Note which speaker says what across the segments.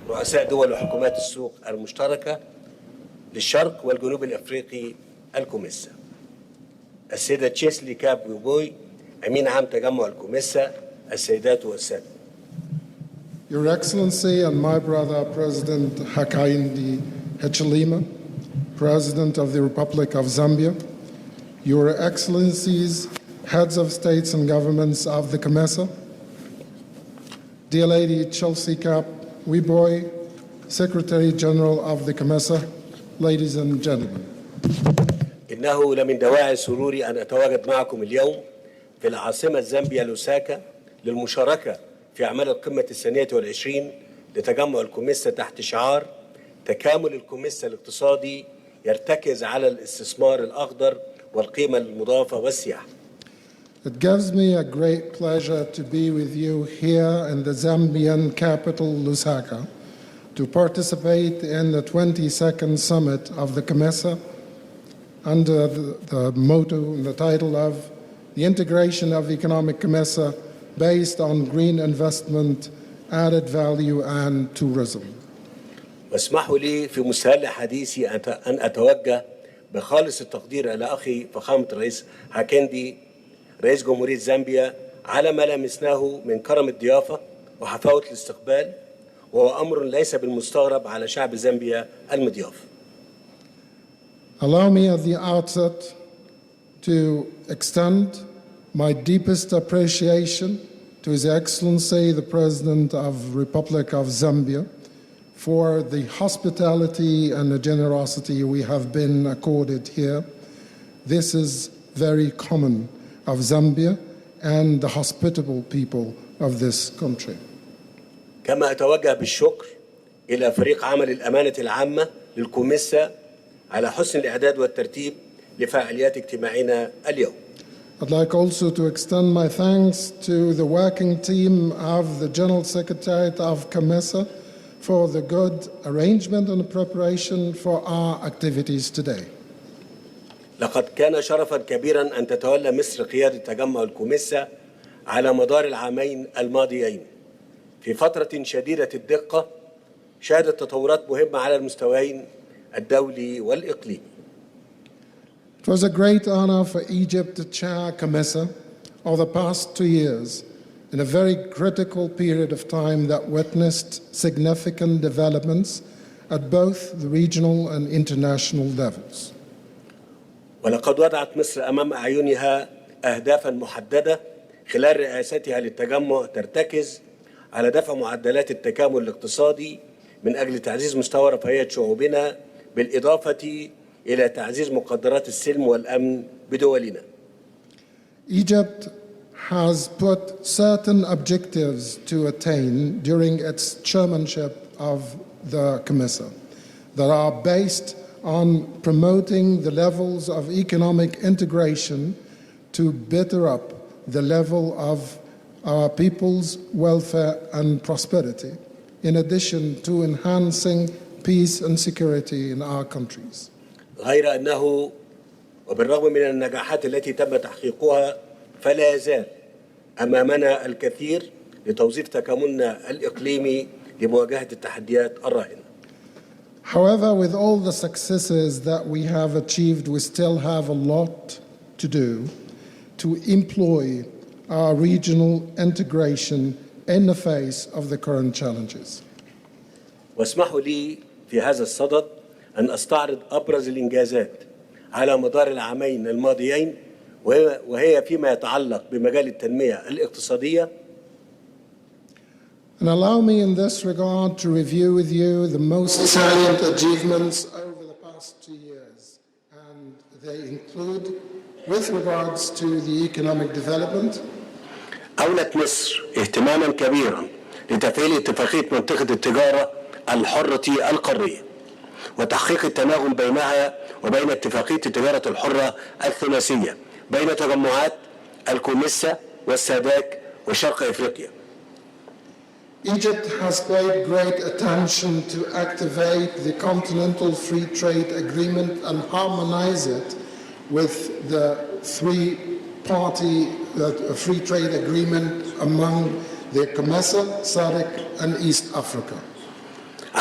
Speaker 1: رؤساء دول وحكومات السوق المشتركة للشرق والجنوب الأفريقي الكوميسا، السيدة تشيسلي كاب ويبوي أمين عام تجمع الكوميسا، السيدات والسادة.
Speaker 2: Your Excellency and my brother, President Hakainde Hichilema, President of the Republic of Zambia, Your Excellencies, Heads of States and Governments of the COMESA, Dear Lady Chelsea Cap Weboy, Secretary General of the COMESA, ladies and gentlemen.
Speaker 1: إنه لمن دواعي سروري أن أتواجد معكم اليوم في العاصمة زامبيا لوساكا للمشاركة في أعمال القمة الثانية والعشرين لتجمع الكوميسا تحت شعار تكامل الكوميسا الاقتصادي يرتكز على الاستثمار الأخضر والقيمة المضافة والسياحة.
Speaker 2: It gives me a great pleasure to be with you here in the Zambian capital, Lusaka, to participate in the 22nd summit of the COMESA under the motto and the title of the integration of economic COMESA based on green investment, added value and tourism.
Speaker 1: واسمحوا لي في مستهل حديثي أن أتوجه بخالص التقدير إلى أخي فخامة الرئيس هاكيندي رئيس جمهورية زامبيا على ما لمسناه من كرم الضيافة وحفاوة الاستقبال، وهو أمر ليس بالمستغرب على شعب زامبيا المضياف.
Speaker 2: Allow me at the outset to extend my deepest appreciation to His Excellency the President of the Republic of Zambia for the hospitality and the generosity we have been accorded here. This is very common of Zambia and the hospitable people of this country.
Speaker 1: كما أتوجه بالشكر إلى فريق عمل الأمانة العامة للكوميسا على حسن الإعداد والترتيب لفعاليات اجتماعنا اليوم.
Speaker 2: I'd like also to extend my thanks to the working team of the General Secretariat of COMESA for the good arrangement and preparation for our activities today.
Speaker 1: لقد كان شرفا كبيرا أن تتولى مصر قيادة تجمع الكوميسا على مدار العامين الماضيين في فترة شديدة الدقة شهدت تطورات مهمة على المستويين الدولي والإقليمي.
Speaker 2: It was a great honor for Egypt to chair COMESA over the past 2 years in a very critical period of time that witnessed significant developments at both the regional and international levels.
Speaker 1: ولقد وضعت مصر أمام أعينها أهدافا محددة خلال رئاستها للتجمع ترتكز على دفع معدلات التكامل الاقتصادي من أجل تعزيز مستوى رفاهية شعوبنا بالإضافة إلى تعزيز مقدرات السلم والأمن بدولنا.
Speaker 2: Egypt has put certain objectives to attain during its chairmanship of the COMESA that are based on promoting the levels of economic integration to better up the level of our people's welfare and prosperity, in addition to enhancing peace and security in our countries.
Speaker 1: غير أنه وبالرغم من النجاحات التي تم تحقيقها فلا يزال أمامنا الكثير لتوظيف تكاملنا الإقليمي لمواجهة التحديات الراهنة.
Speaker 2: However, with all the successes that we have achieved, we still have a lot to do to employ our regional integration in the face of the current challenges.
Speaker 1: واسمحوا لي في هذا الصدد أن أستعرض أبرز الإنجازات على مدار العامين الماضيين وهي فيما يتعلق بمجال التنمية الاقتصادية.
Speaker 2: And allow me in this regard to review with you the most salient achievements over the past 2 years. And they include, with regards to the economic development,
Speaker 1: أولت مصر اهتماما كبيرا لتفعيل اتفاقية منطقة التجارة الحرة القارية وتحقيق التناغم بينها وبين اتفاقية التجارة الحرة الثلاثية بين تجمعات الكوميسا والسادات وشرق أفريقيا.
Speaker 2: Egypt has paid great attention to activate the Continental Free Trade Agreement and harmonize it with the three-party free trade agreement among the COMESA, SADC, and East Africa.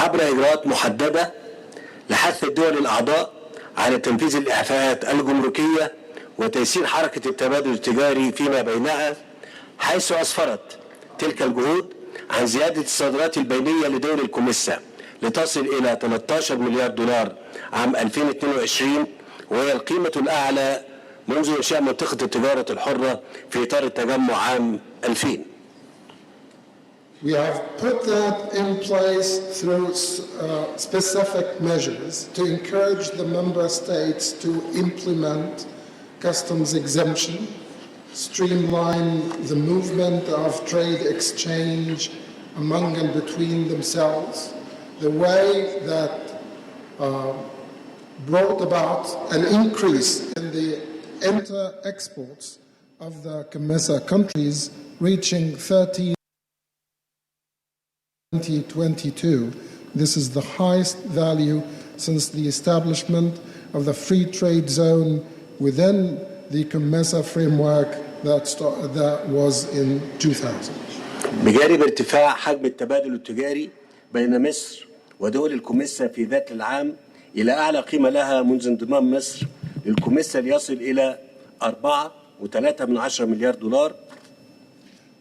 Speaker 1: عبر إجراءات محددة لحث الدول الأعضاء على تنفيذ الإعفاءات الجمركية وتيسير حركة التبادل التجاري فيما بينها، حيث أسفرت تلك الجهود عن زيادة الصادرات البينية لدول الكوميسا لتصل إلى 13 مليار دولار عام 2022، وهي القيمة الأعلى منذ إنشاء منطقة التجارة الحرة في إطار التجمع عام 2000.
Speaker 2: We have put that in place through specific measures to encourage the member states to implement customs exemption, streamline the movement of trade exchange among and between themselves, the way that brought about an increase in the inter-exports of the COMESA countries reaching 2022. This is the highest value since the establishment of the free trade zone within the COMESA framework that was in 2000.
Speaker 1: بجانب ارتفاع حجم التبادل التجاري بين مصر ودول الكوميسا في ذات العام إلى أعلى قيمة لها منذ انضمام مصر للكوميسا ليصل إلى 4.3 مليار دولار.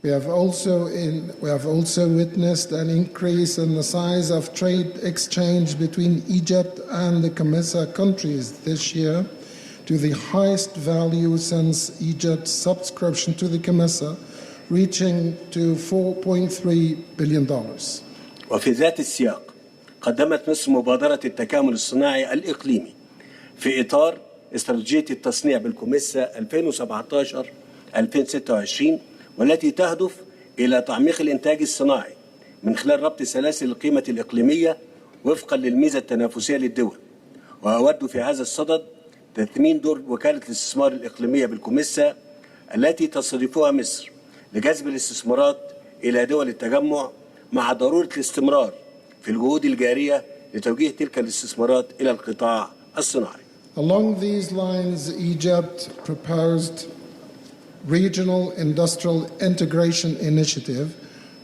Speaker 2: We have also witnessed an increase in the size of trade exchange between Egypt and the COMESA countries this year to the highest value since Egypt's subscription to the COMESA, reaching to $4.3 billion.
Speaker 1: وفي ذات السياق قدمت مصر مبادرة التكامل الصناعي الإقليمي في إطار استراتيجية التصنيع بالكوميسا 2017-2026، والتي تهدف إلى تعميق الإنتاج الصناعي من خلال ربط سلاسل القيمة الإقليمية وفقا للميزة التنافسية للدول. وأود في هذا الصدد تثمين دور وكالة الاستثمار الإقليمية بالكوميسا التي تستضيفها مصر لجذب الاستثمارات إلى دول التجمع، مع ضرورة الاستمرار في الجهود الجارية لتوجيه تلك الاستثمارات إلى القطاع الصناعي.
Speaker 2: Along these lines, Egypt proposed regional industrial integration initiative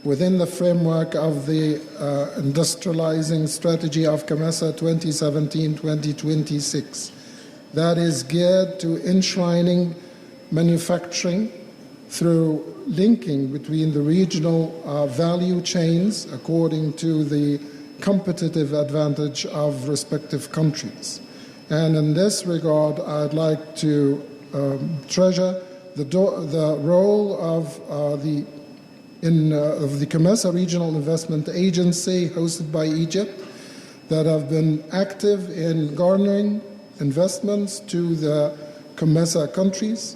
Speaker 2: within the framework of the industrializing strategy of COMESA 2017-2026 that is geared to enshrining manufacturing through linking between the regional value chains according to the competitive advantage of respective countries. And in this regard, I'd like to treasure the role of the COMESA Regional Investment Agency hosted by Egypt that have been active in garnering investments to the COMESA countries.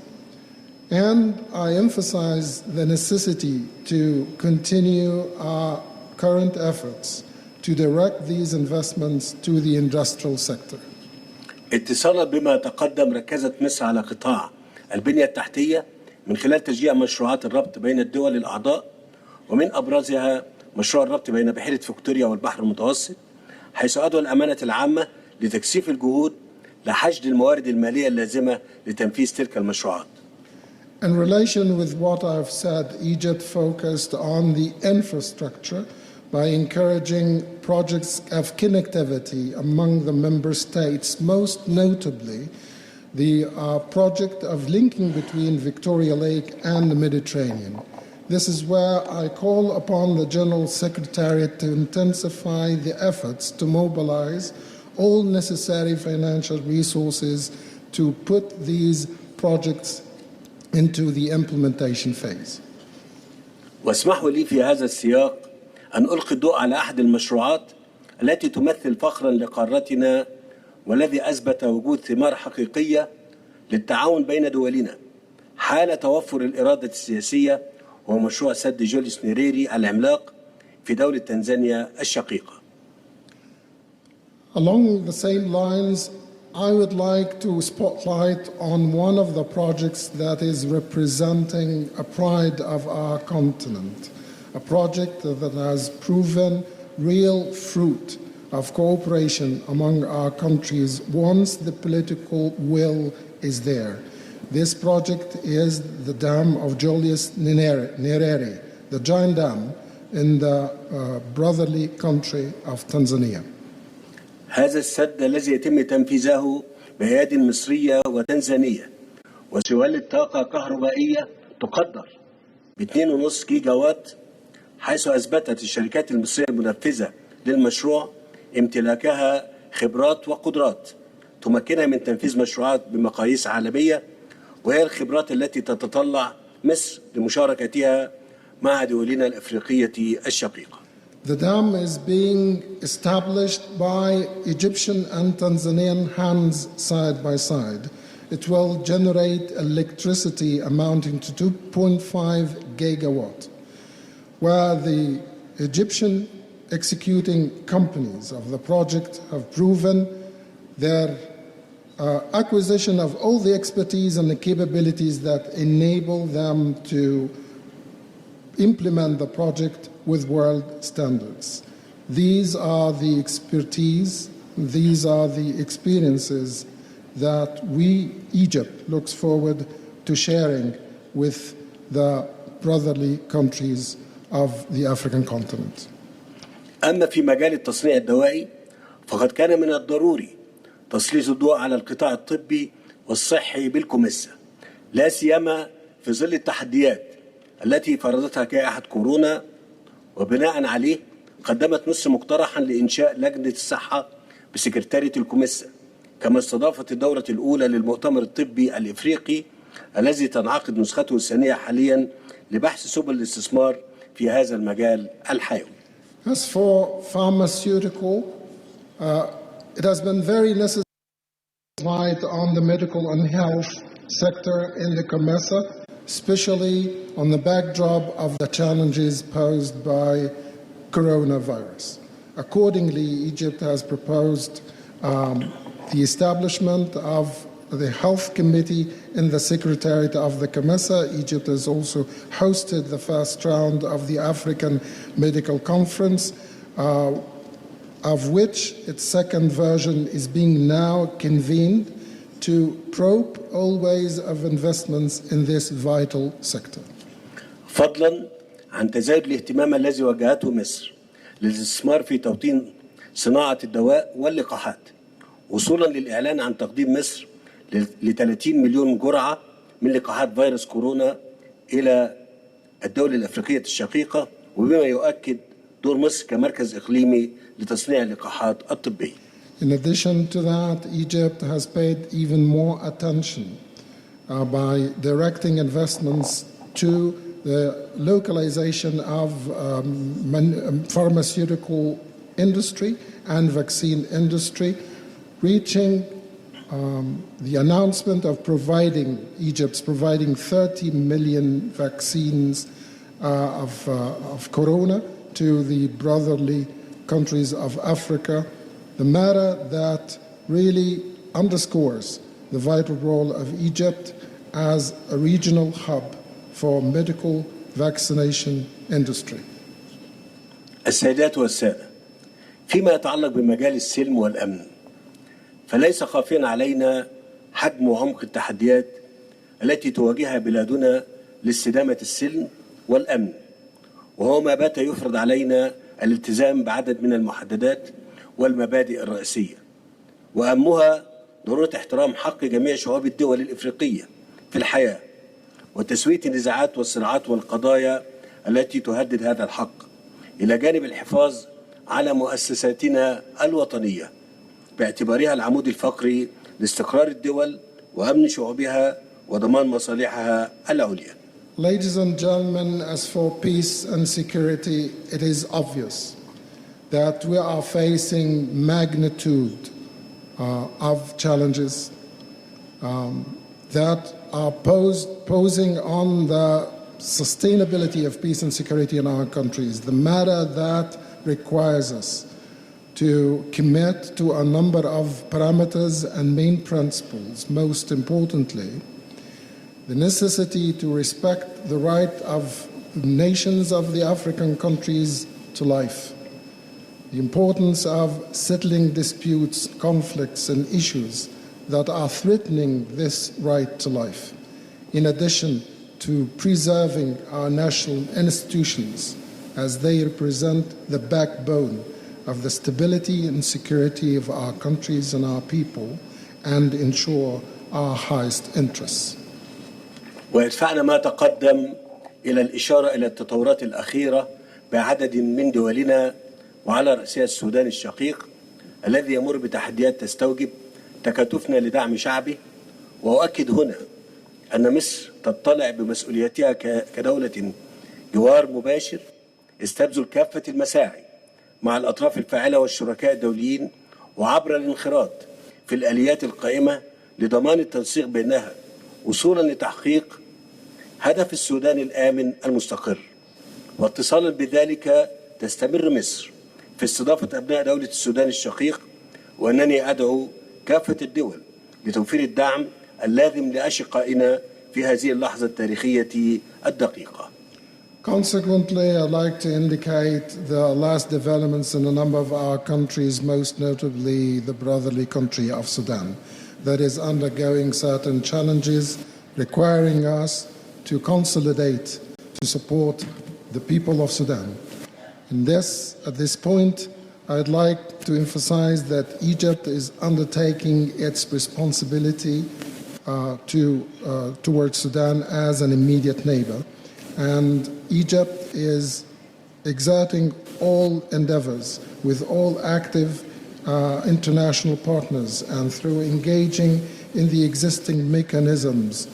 Speaker 2: And I emphasize the necessity to continue our current efforts to direct these investments to the industrial sector.
Speaker 1: اتصالا بما تقدم، ركزت مصر على قطاع البنية التحتية من خلال تشجيع مشروعات الربط بين الدول الأعضاء، ومن أبرزها مشروع الربط بين بحيرة فيكتوريا والبحر المتوسط، حيث أدعو الأمانة العامة لتكثيف الجهود لحشد الموارد المالية اللازمة لتنفيذ تلك المشروعات.
Speaker 2: In relation with what I've said, Egypt focused on the infrastructure by encouraging projects of connectivity among the member states, most notably the project of linking between Victoria Lake and the Mediterranean. This is where I call upon the General Secretariat to intensify the efforts to mobilize all necessary financial resources to put these projects into the implementation phase.
Speaker 1: واسمحوا لي في هذا السياق أن ألقي الضوء على أحد المشروعات التي تمثل فخرا لقارتنا، والذي أثبت وجود ثمار حقيقية للتعاون بين دولنا حال توفر الإرادة السياسية، وهو مشروع سد جوليوس نيريري العملاق في دولة تنزانيا الشقيقة.
Speaker 2: Along the same lines, I would like to spotlight on one of the projects that is representing a pride of our continent, a project that has proven real fruit of cooperation among our countries once the political will is there. This project is the dam of Julius Nyerere, the giant dam, in the brotherly country of Tanzania.
Speaker 1: هذا السد الذي يتم تنفيذه بأيادي مصرية وتنزانية وسيولد طاقة كهربائية تقدر ب 2.5 جيجا وات، حيث أثبتت الشركات المصرية المنفذة للمشروع امتلاكها خبرات وقدرات تمكنها من تنفيذ مشروعات بمقاييس عالمية، وهي الخبرات التي تتطلع مصر لمشاركتها مع دولنا الأفريقية الشقيقة.
Speaker 2: The dam is being established by Egyptian and Tanzanian hands side by side. It will generate electricity amounting to 2.5 gigawatt, where the Egyptian executing companies of the project have proven their acquisition of all the expertise and the capabilities that enable them to implement the project with world standards. These are the expertise, these are the experiences that we, Egypt, looks forward to sharing with the brotherly countries of the African continent.
Speaker 1: أما في مجال التصنيع الدوائي فقد كان من الضروري تسليط الضوء على القطاع الطبي والصحي بالكوميسا، لا سيما في ظل التحديات التي فرضتها جائحة كورونا، وبناء عليه قدمت مصر مقترحا لإنشاء لجنة الصحة بسكرتارية الكوميسا، كما استضافت الدورة الأولى للمؤتمر الطبي الإفريقي الذي تنعقد نسخته الثانية حاليا لبحث سبل الاستثمار في هذا المجال الحيوي.
Speaker 2: As for pharmaceutical, it has been very necessary to fight on the medical and health sector in the COMESA, especially on the backdrop of the challenges posed by coronavirus. Accordingly, Egypt has proposed the establishment of the Health Committee in the Secretariat of the COMESA. Egypt has also hosted the first round of the African Medical Conference, of which its second version is being now convened to probe all ways of investments in this vital sector.
Speaker 1: فضلا عن تزايد الاهتمام الذي وجهته مصر للاستثمار في توطين صناعة الدواء واللقاحات، وصولا للإعلان عن تقديم مصر ل 30 مليون جرعة من لقاحات فيروس كورونا إلى الدول الأفريقية الشقيقة، وبما يؤكد دور مصر كمركز إقليمي لتصنيع اللقاحات الطبية.
Speaker 2: In addition to that, Egypt has paid even more attention by directing investments to the localization of pharmaceutical industry and vaccine industry, reaching the announcement of Egypt's providing 30 million vaccines of corona to the brotherly countries of Africa, the matter that really underscores the vital role of Egypt as a regional hub for medical vaccination industry.
Speaker 1: السيدات والسادة، فيما يتعلق بمجال السلم والأمن فليس خافيا علينا حجم وعمق التحديات التي تواجهها بلادنا لاستدامة السلم والأمن، وهو ما بات يفرض علينا الالتزام بعدد من المحددات والمبادئ الرئيسية، وأهمها ضرورة احترام حق جميع شعوب الدول الإفريقية في الحياة وتسوية النزاعات والصراعات والقضايا التي تهدد هذا الحق، إلى جانب الحفاظ على مؤسساتنا الوطنية باعتبارها العمود الفقري لاستقرار الدول وأمن شعوبها وضمان مصالحها العليا.
Speaker 2: Ladies and gentlemen, as for peace and security, it is obvious that we are facing magnitude of challenges that are posing on the sustainability of peace and security in our countries. The matter that requires us to commit to a number of parameters and main principles, most importantly, the necessity to respect the right of nations of the African countries to life, the importance of settling disputes, conflicts, and issues that are threatening this right to life, in addition to preserving our national institutions as they represent the backbone of the stability and security of our countries and our people and ensure our highest interests.
Speaker 1: ويدفعنا ما تقدم إلى الإشارة إلى التطورات الأخيرة بعدد من دولنا وعلى رأسها السودان الشقيق الذي يمر بتحديات تستوجب تكاتفنا لدعم شعبه. وأؤكد هنا أن مصر تطلع بمسؤوليتها كدولة جوار مباشر استبذل كافة المساعي مع الأطراف الفاعلة والشركاء الدوليين وعبر الانخراط في الآليات القائمة لضمان التنسيق بينها وصولا لتحقيق هدف السودان الآمن المستقر. واتصالا بذلك تستمر مصر في استضافة أبناء دولة السودان الشقيق، وأنني أدعو كافة الدول لتوفير الدعم اللازم لأشقائنا في هذه اللحظة التاريخية الدقيقة.
Speaker 2: Consequently, I'd like to indicate the last developments in a number of our countries, most notably the brotherly country of Sudan, that is undergoing certain challenges requiring us to consolidate to support the people of Sudan. At this point, I'd like to emphasize that Egypt is undertaking its responsibility towards Sudan as an immediate neighbor, and Egypt is exerting all endeavors with all active international partners and through engaging in the existing mechanisms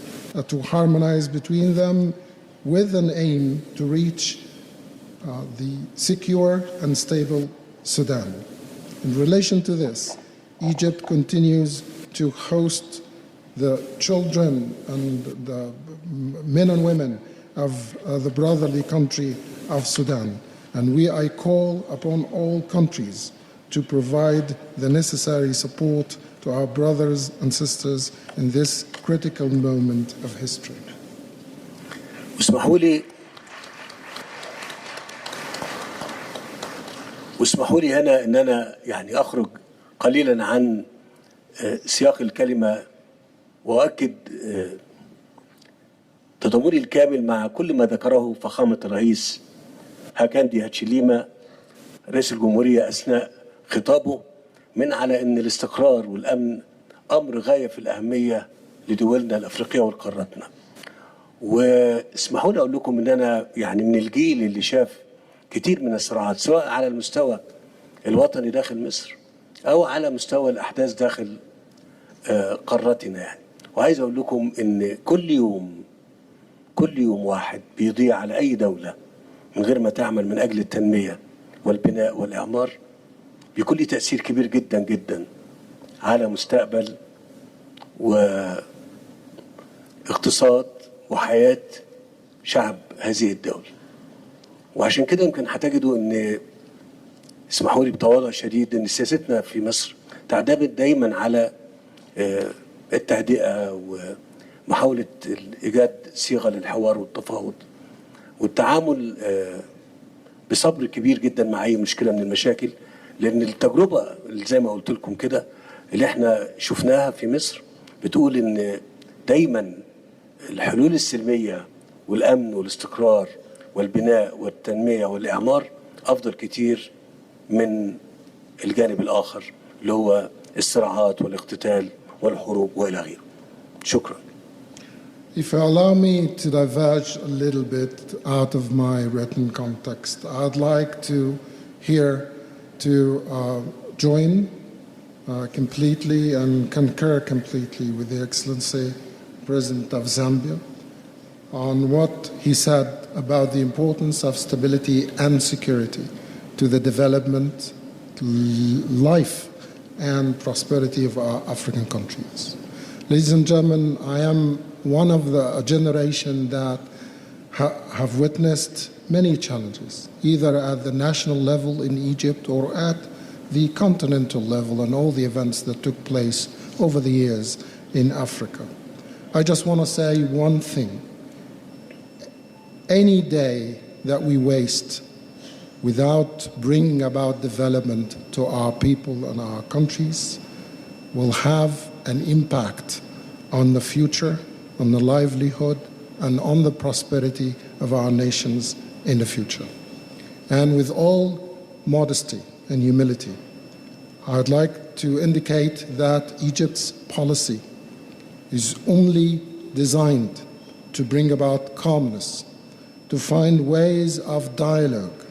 Speaker 2: to harmonize between them with an aim to reach the secure and stable Sudan. In relation to this, Egypt continues to host the children and the men and women of the brotherly country of Sudan. And I call upon all countries to provide the necessary support to our brothers and sisters in this critical moment of history.
Speaker 1: واسمحوا لي هنا ان انا يعني اخرج قليلا عن سياق الكلمة واؤكد تضامني الكامل مع كل ما ذكره فخامة الرئيس هاكاندي هاتشيليما رئيس الجمهورية اثناء خطابه من على ان الاستقرار والامن امر غاية في الاهمية لدولنا الافريقية وقارتنا. واسمحوا لي اقول لكم ان انا يعني من الجيل اللي شاف كتير من الصراعات سواء على المستوى الوطني داخل مصر او على مستوى الاحداث داخل قارتنا يعني. وعايز اقول لكم ان كل يوم واحد بيضيع على اي دولة من غير ما تعمل من اجل التنمية والبناء والاعمار بيكون له تأثير كبير جدا جدا على مستقبل واقتصاد وحياة شعب هذه الدولة. وعشان كده يمكن هتجدوا ان اسمحوا لي بتواضع شديد ان سياستنا في مصر تعتمد دايما على التهدئة ومحاولة ايجاد صيغة للحوار والتفاوض والتعامل بصبر كبير جدا مع اي مشكلة من المشاكل، لان التجربة اللي زي ما قلت لكم كده اللي احنا شفناها في مصر بتقول ان دايما الحلول السلمية والامن والاستقرار والبناء والتنمية والإعمار أفضل كتير من الجانب الآخر اللي هو الصراعات والاقتتال والحروب وإلى غيره. شكرا.
Speaker 2: If you allow me to diverge a little bit out of my written context, I'd like to join completely and concur completely with the Excellency President of Zambia on what he said about the importance of stability and security to the development, life, and prosperity of our African countries. Ladies and gentlemen, I am one of a generation that have witnessed many challenges, either at the national level in Egypt or at the continental level and all the events that took place over the years in Africa. I just want to say one thing. Any day that we waste without bringing about development to our people and our countries will have an impact on the future, on the livelihood, and on the prosperity of our nations in the future. And with all modesty and humility, I'd like to indicate that Egypt's policy is only designed to bring about calmness, to find ways of dialogue,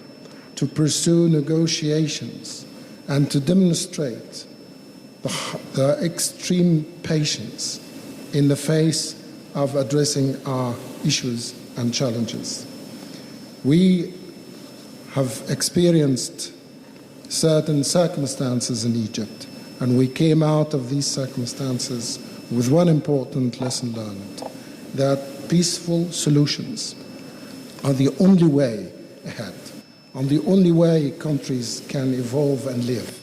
Speaker 2: to pursue negotiations, and to demonstrate the extreme patience in the face of addressing our issues and challenges. We have experienced certain circumstances in Egypt, and we came out of these circumstances with one important lesson learned, that peaceful solutions are the only way ahead, and the only way countries can evolve and live.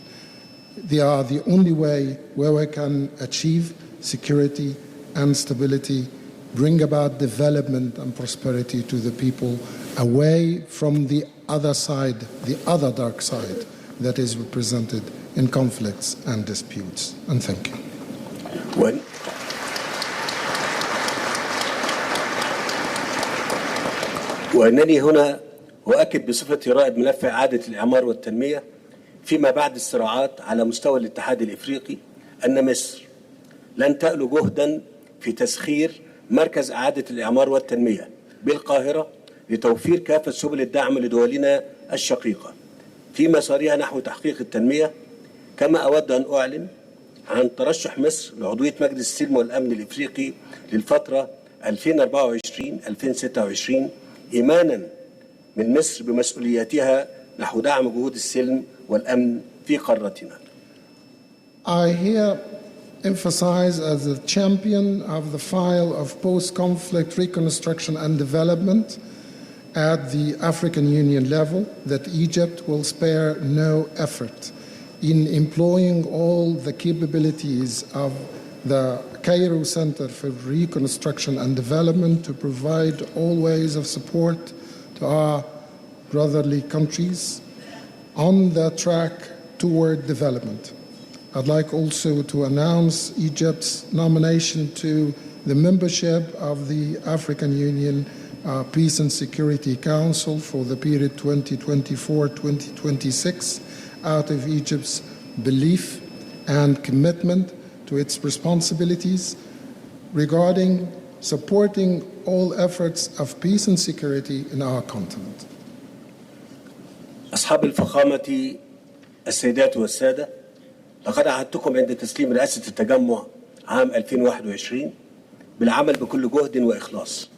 Speaker 2: They are the only way where we can achieve security and stability, bring about development and prosperity to the people away from the other side, the other dark side that is represented in conflicts and disputes. And thank you.
Speaker 1: وأنني هنا أؤكد بصفتي رائد ملف إعادة الإعمار والتنمية فيما بعد الصراعات على مستوى الاتحاد الإفريقي أن مصر لن تألو جهدا في تسخير مركز إعادة الإعمار والتنمية بالقاهرة لتوفير كافة سبل الدعم لدولنا الشقيقة في مسارها نحو تحقيق التنمية. كما أود أن أعلن عن ترشح مصر لعضوية مجلس السلم والأمن الإفريقي للفترة 2024-2026 إيمانا من مصر بمسؤولياتها نحو دعم جهود السلم والأمن في قارتنا.
Speaker 2: I here emphasize as a champion of the file of post-conflict reconstruction and development at the African Union level that Egypt will spare no effort in employing all the capabilities of the Cairo Center for Reconstruction and Development to provide all ways of support to our brotherly countries on the track toward development. I'd like also to announce Egypt's nomination to the membership of the African Union Peace and Security Council for the period 2024-2026 out of Egypt's belief and commitment to its responsibilities regarding supporting all efforts of peace and security in our continent.
Speaker 1: أصحاب الفخامة السيدات والسادة، لقد عهدتكم عند تسليم رئاسة التجمع عام 2021 بالعمل بكل جهد وإخلاص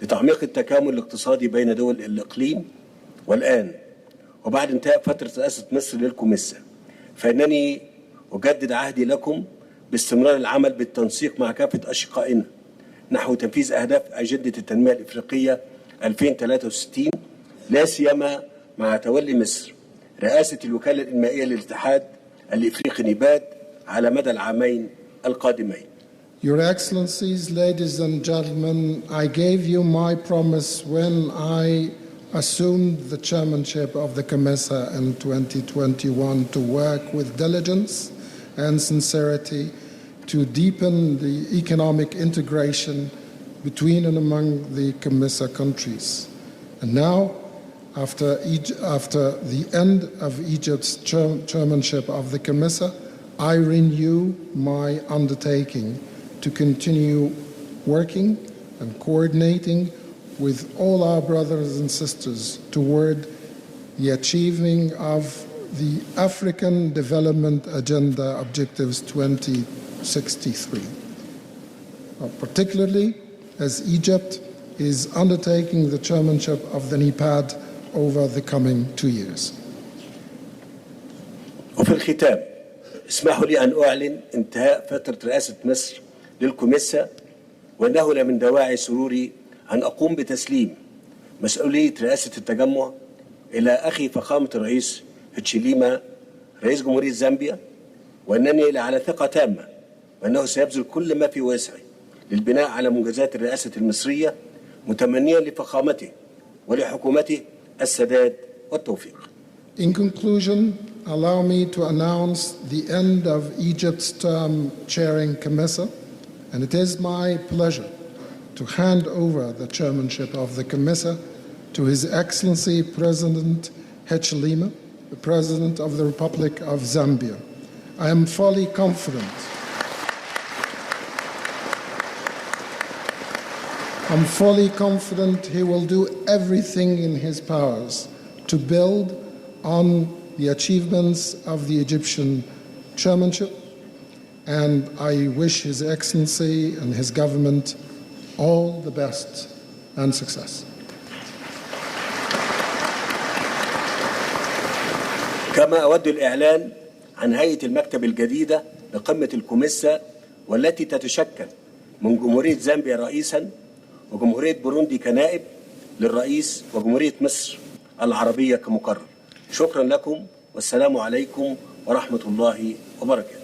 Speaker 1: لتعميق التكامل الاقتصادي بين دول الإقليم. والآن وبعد انتهاء فترة رئاسة مصر للكوميسا فإنني أجدد عهدي لكم باستمرار العمل بالتنسيق مع كافة أشقائنا نحو تنفيذ أهداف أجندة التنمية الإفريقية 2063 لا سيما مع تولي مصر رئاسة الوكالة الإنمائية للاتحاد الإفريقي نباد على مدى العامين القادمين.
Speaker 2: Your Excellencies, ladies and gentlemen, I gave you my promise when I assumed the chairmanship of the Commissa in 2021 to work with diligence and sincerity to deepen the economic integration between and among the Commissa countries. And now, after the end of Egypt's chairmanship of the Commissa, I renew my undertaking to continue working and coordinating with all our brothers and sisters toward the achieving of the African Development Agenda Objectives 2063, particularly as Egypt is undertaking the chairmanship of the NEPAD over the coming 2 years.
Speaker 1: وفي الختام اسمحوا لي أن أعلن انتهاء فترة رئاسة مصر للكوميسا، وأنه من دواعي سروري أن أقوم بتسليم مسؤولية رئاسة التجمع إلى أخي فخامة الرئيس هتشيليما رئيس جمهورية زامبيا، وأنني على ثقة تامة وأنه سيبذل كل ما في وسعه للبناء على منجزات الرئاسة المصرية متمنيا لفخامته ولحكومته السداد والتوفيق.
Speaker 2: In conclusion, allow me to announce the end of Egypt's term chairing Commissa, and it is my pleasure to hand over the chairmanship of the Commissa to His Excellency President Hichilema, the President of the Republic of Zambia. I am fully confident. I'm fully confident he will do everything in his powers to build on the achievements of the Egyptian chairmanship, and I wish His Excellency and his government all the best and success.
Speaker 1: كما أود الإعلان عن هيئة المكتب الجديدة لقمة الكوميسا، والتي تتشكل من جمهورية زامبيا رئيساً وجمهورية بوروندي كنائب للرئيس وجمهورية مصر العربية كمقرر. شكراً لكم والسلام عليكم ورحمة الله وبركاته.